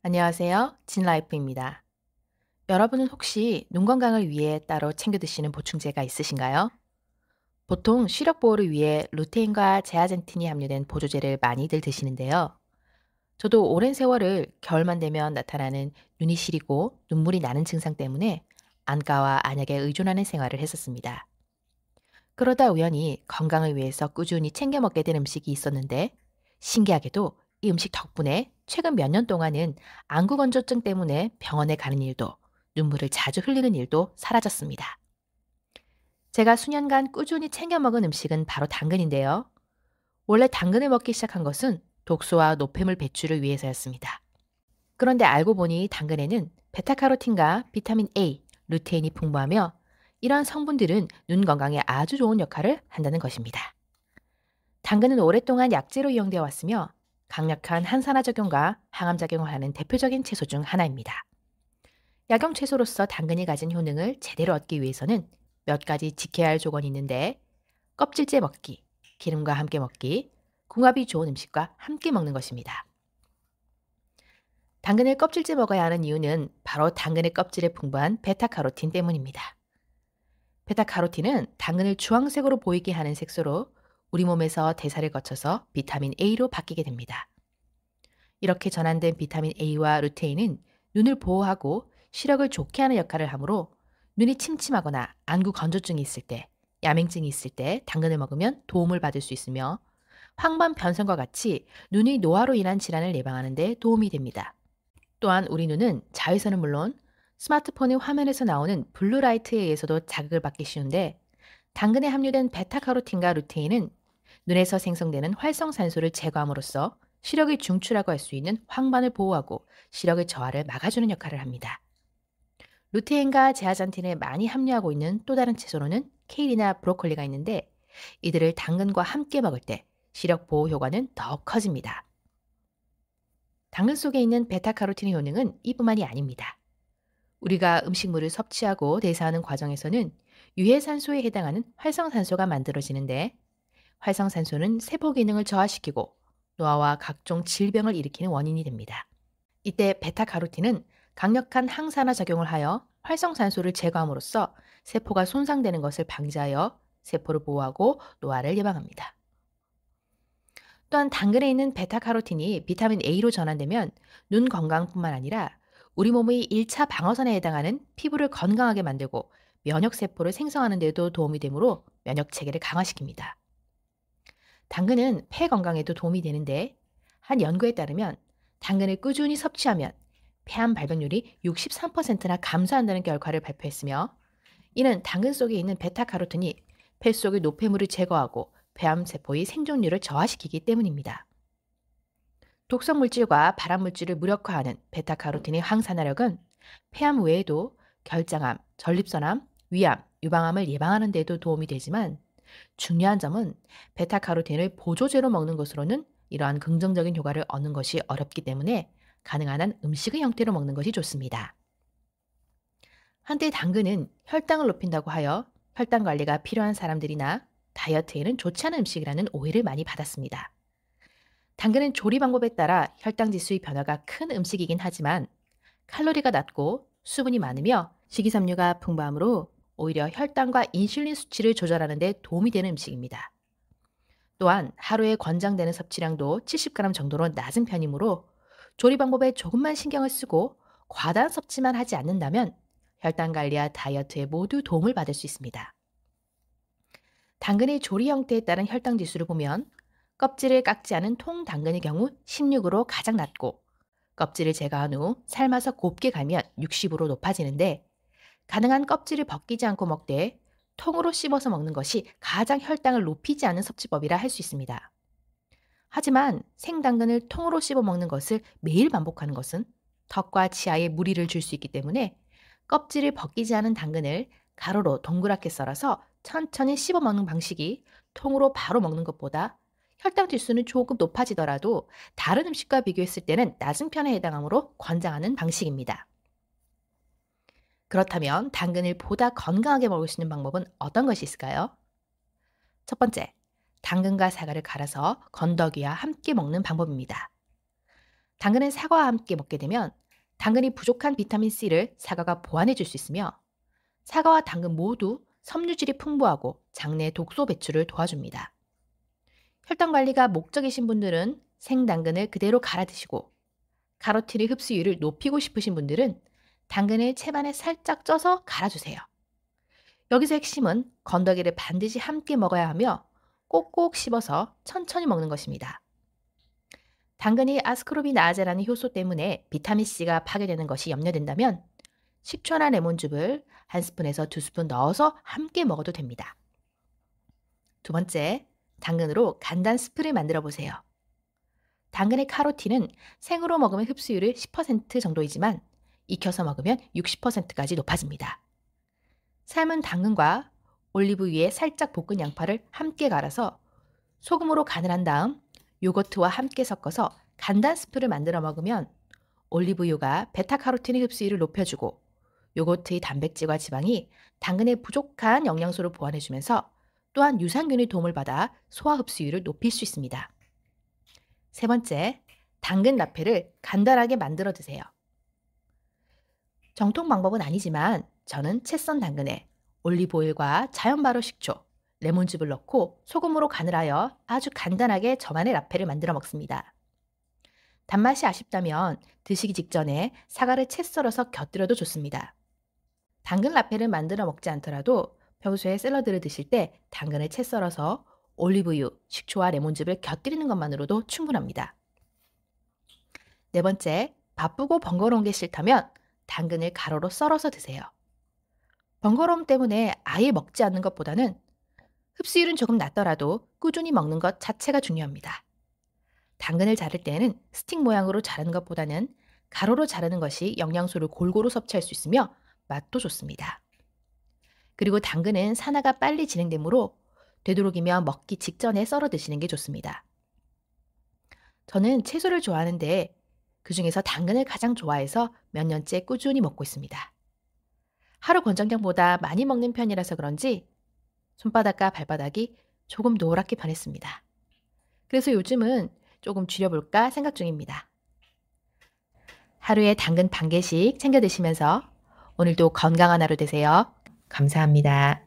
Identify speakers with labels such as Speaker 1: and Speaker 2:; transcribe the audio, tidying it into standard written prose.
Speaker 1: 안녕하세요. 진라이프입니다. 여러분은 혹시 눈 건강을 위해 따로 챙겨 드시는 보충제가 있으신가요? 보통 시력 보호를 위해 루테인과 제아젠틴이 함유된 보조제를 많이들 드시는데요. 저도 오랜 세월을 겨울만 되면 나타나는 눈이 시리고 눈물이 나는 증상 때문에 안과와 안약에 의존하는 생활을 했었습니다. 그러다 우연히 건강을 위해서 꾸준히 챙겨 먹게 된 음식이 있었는데 신기하게도 이 음식 덕분에 최근 몇 년 동안은 안구 건조증 때문에 병원에 가는 일도 눈물을 자주 흘리는 일도 사라졌습니다. 제가 수년간 꾸준히 챙겨 먹은 음식은 바로 당근인데요. 원래 당근을 먹기 시작한 것은 독소와 노폐물 배출을 위해서였습니다. 그런데 알고 보니 당근에는 베타카로틴과 비타민 A, 루테인이 풍부하며 이러한 성분들은 눈 건강에 아주 좋은 역할을 한다는 것입니다. 당근은 오랫동안 약재로 이용되어 왔으며 강력한 항산화 작용과 항암 작용을 하는 대표적인 채소 중 하나입니다. 약용 채소로서 당근이 가진 효능을 제대로 얻기 위해서는 몇 가지 지켜야 할 조건이 있는데 껍질째 먹기, 기름과 함께 먹기, 궁합이 좋은 음식과 함께 먹는 것입니다. 당근을 껍질째 먹어야 하는 이유는 바로 당근의 껍질에 풍부한 베타카로틴 때문입니다. 베타카로틴은 당근을 주황색으로 보이게 하는 색소로 우리 몸에서 대사를 거쳐서 비타민 A로 바뀌게 됩니다. 이렇게 전환된 비타민 A와 루테인은 눈을 보호하고 시력을 좋게 하는 역할을 하므로 눈이 침침하거나 안구 건조증이 있을 때, 야맹증이 있을 때 당근을 먹으면 도움을 받을 수 있으며 황반 변성과 같이 눈의 노화로 인한 질환을 예방하는 데 도움이 됩니다. 또한 우리 눈은 자외선은 물론 스마트폰의 화면에서 나오는 블루라이트에 의해서도 자극을 받기 쉬운데 당근에 함유된 베타카로틴과 루테인은 눈에서 생성되는 활성산소를 제거함으로써 시력의 중추라고 할 수 있는 황반을 보호하고 시력의 저하를 막아주는 역할을 합니다. 루테인과 제아잔틴을 많이 함유하고 있는 또 다른 채소로는 케일이나 브로콜리가 있는데 이들을 당근과 함께 먹을 때 시력 보호 효과는 더 커집니다. 당근 속에 있는 베타카로틴의 효능은 이뿐만이 아닙니다. 우리가 음식물을 섭취하고 대사하는 과정에서는 유해산소에 해당하는 활성산소가 만들어지는데 활성산소는 세포 기능을 저하시키고 노화와 각종 질병을 일으키는 원인이 됩니다. 이때 베타카로틴은 강력한 항산화 작용을 하여 활성산소를 제거함으로써 세포가 손상되는 것을 방지하여 세포를 보호하고 노화를 예방합니다. 또한 당근에 있는 베타카로틴이 비타민 A로 전환되면 눈 건강뿐만 아니라 우리 몸의 1차 방어선에 해당하는 피부를 건강하게 만들고 면역세포를 생성하는 데도 도움이 되므로 면역 체계를 강화시킵니다. 당근은 폐 건강에도 도움이 되는데 한 연구에 따르면 당근을 꾸준히 섭취하면 폐암 발병률이 63%나 감소한다는 결과를 발표했으며 이는 당근 속에 있는 베타카로틴이 폐 속의 노폐물을 제거하고 폐암 세포의 생존율을 저하시키기 때문입니다. 독성 물질과 발암 물질을 무력화하는 베타카로틴의 항산화력은 폐암 외에도 결장암, 전립선암, 위암, 유방암을 예방하는 데도 도움이 되지만 중요한 점은 베타카로틴을 보조제로 먹는 것으로는 이러한 긍정적인 효과를 얻는 것이 어렵기 때문에 가능한 한 음식의 형태로 먹는 것이 좋습니다. 한때 당근은 혈당을 높인다고 하여 혈당 관리가 필요한 사람들이나 다이어트에는 좋지 않은 음식이라는 오해를 많이 받았습니다. 당근은 조리 방법에 따라 혈당 지수의 변화가 큰 음식이긴 하지만 칼로리가 낮고 수분이 많으며 식이섬유가 풍부하므로 오히려 혈당과 인슐린 수치를 조절하는 데 도움이 되는 음식입니다. 또한 하루에 권장되는 섭취량도 70g 정도로 낮은 편이므로 조리 방법에 조금만 신경을 쓰고 과다한 섭취만 하지 않는다면 혈당 관리와 다이어트에 모두 도움을 받을 수 있습니다. 당근의 조리 형태에 따른 혈당 지수를 보면 껍질을 깎지 않은 통 당근의 경우 16으로 가장 낮고 껍질을 제거한 후 삶아서 곱게 갈면 60으로 높아지는데 가능한 껍질을 벗기지 않고 먹되 통으로 씹어서 먹는 것이 가장 혈당을 높이지 않은 섭취법이라 할 수 있습니다. 하지만 생당근을 통으로 씹어 먹는 것을 매일 반복하는 것은 턱과 치아에 무리를 줄 수 있기 때문에 껍질을 벗기지 않은 당근을 가로로 동그랗게 썰어서 천천히 씹어 먹는 방식이 통으로 바로 먹는 것보다 혈당 지수는 조금 높아지더라도 다른 음식과 비교했을 때는 낮은 편에 해당하므로 권장하는 방식입니다. 그렇다면 당근을 보다 건강하게 먹을 수 있는 방법은 어떤 것이 있을까요? 첫 번째, 당근과 사과를 갈아서 건더기와 함께 먹는 방법입니다. 당근은 사과와 함께 먹게 되면 당근이 부족한 비타민C를 사과가 보완해 줄 수 있으며 사과와 당근 모두 섬유질이 풍부하고 장내 독소 배출을 도와줍니다. 혈당 관리가 목적이신 분들은 생당근을 그대로 갈아 드시고 카로틴의 흡수율을 높이고 싶으신 분들은 당근을 채반에 살짝 쪄서 갈아주세요. 여기서 핵심은 건더기를 반드시 함께 먹어야 하며 꼭꼭 씹어서 천천히 먹는 것입니다. 당근이 아스코르빈아제라는 효소 때문에 비타민C가 파괴되는 것이 염려된다면 식초나 레몬즙을 한 스푼에서 두 스푼 넣어서 함께 먹어도 됩니다. 두 번째, 당근으로 간단 스프를 만들어 보세요. 당근의 카로틴은 생으로 먹으면 흡수율이 10% 정도이지만 익혀서 먹으면 60%까지 높아집니다. 삶은 당근과 올리브유에 살짝 볶은 양파를 함께 갈아서 소금으로 간을 한 다음 요거트와 함께 섞어서 간단 스프를 만들어 먹으면 올리브유가 베타카로틴의 흡수율을 높여주고 요거트의 단백질과 지방이 당근의 부족한 영양소를 보완해주면서 또한 유산균의 도움을 받아 소화 흡수율을 높일 수 있습니다. 세 번째, 당근 라페를 간단하게 만들어 드세요. 정통 방법은 아니지만 저는 채 썬 당근에 올리브오일과 자연 발효 식초, 레몬즙을 넣고 소금으로 간을 하여 아주 간단하게 저만의 라페를 만들어 먹습니다. 단맛이 아쉽다면 드시기 직전에 사과를 채 썰어서 곁들여도 좋습니다. 당근 라페를 만들어 먹지 않더라도 평소에 샐러드를 드실 때 당근을 채 썰어서 올리브유, 식초와 레몬즙을 곁들이는 것만으로도 충분합니다. 네 번째, 바쁘고 번거로운 게 싫다면 당근을 가로로 썰어서 드세요. 번거로움 때문에 아예 먹지 않는 것보다는 흡수율은 조금 낮더라도 꾸준히 먹는 것 자체가 중요합니다. 당근을 자를 때에는 스틱 모양으로 자르는 것보다는 가로로 자르는 것이 영양소를 골고루 섭취할 수 있으며 맛도 좋습니다. 그리고 당근은 산화가 빨리 진행되므로 되도록이면 먹기 직전에 썰어 드시는 게 좋습니다. 저는 채소를 좋아하는데 그중에서 당근을 가장 좋아해서 몇 년째 꾸준히 먹고 있습니다. 하루 권장량보다 많이 먹는 편이라서 그런지 손바닥과 발바닥이 조금 노랗게 변했습니다. 그래서 요즘은 조금 줄여볼까 생각 중입니다. 하루에 당근 반 개씩 챙겨 드시면서 오늘도 건강한 하루 되세요. 감사합니다.